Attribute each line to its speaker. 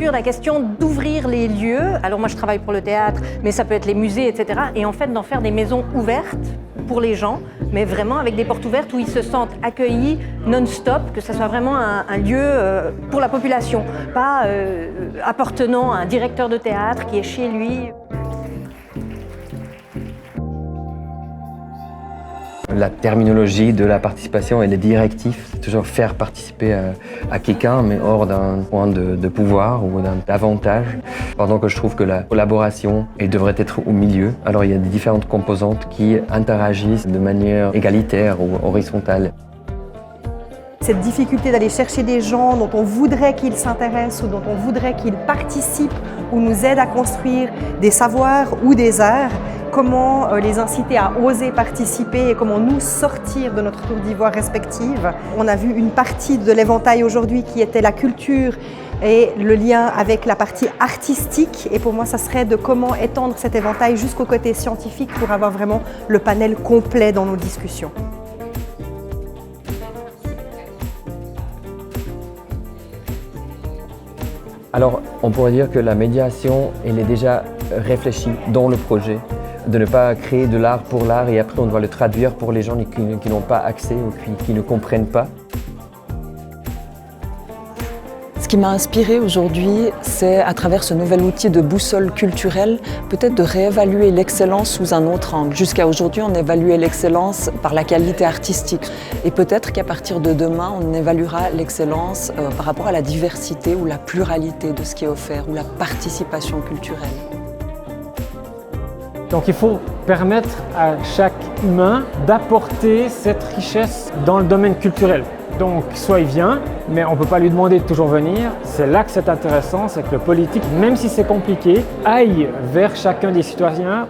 Speaker 1: La question d'ouvrir les lieux, alors moi je travaille pour le théâtre, mais ça peut être les musées, etc. Et en fait d'en faire des maisons ouvertes pour les gens, mais vraiment avec des portes ouvertes où ils se sentent accueillis non-stop, que ce soit vraiment un lieu pour la population, pas appartenant à un directeur de théâtre qui est chez lui.
Speaker 2: La terminologie de la participation et les directives, c'est toujours faire participer à quelqu'un, mais hors d'un point de pouvoir ou d'un avantage. Pendant que je trouve que la collaboration devrait être au milieu. Alors il y a des différentes composantes qui interagissent de manière égalitaire ou horizontale.
Speaker 3: Cette difficulté d'aller chercher des gens dont on voudrait qu'ils s'intéressent ou dont on voudrait qu'ils participent ou nous aident à construire des savoirs ou des arts, comment les inciter à oser participer et comment nous sortir de notre tour d'ivoire respective. On a vu une partie de l'éventail aujourd'hui qui était la culture et le lien avec la partie artistique. Et pour moi, ça serait de comment étendre cet éventail jusqu'au côté scientifique pour avoir vraiment le panel complet dans nos discussions.
Speaker 2: Alors, on pourrait dire que la médiation, elle est déjà réfléchie dans le projet, de ne pas créer de l'art pour l'art et après on doit le traduire pour les gens qui n'ont pas accès ou qui ne comprennent pas.
Speaker 4: Ce qui m'a inspiré aujourd'hui, c'est à travers ce nouvel outil de boussole culturelle, peut-être de réévaluer l'excellence sous un autre angle. Jusqu'à aujourd'hui, on évaluait l'excellence par la qualité artistique. Et peut-être qu'à partir de demain, on évaluera l'excellence par rapport à la diversité ou la pluralité de ce qui est offert, ou la participation culturelle.
Speaker 5: Donc il faut permettre à chaque humain d'apporter cette richesse dans le domaine culturel. Donc soit il vient, mais on ne peut pas lui demander de toujours venir. C'est là que c'est intéressant, c'est que le politique, même si c'est compliqué, aille vers chacun des citoyens.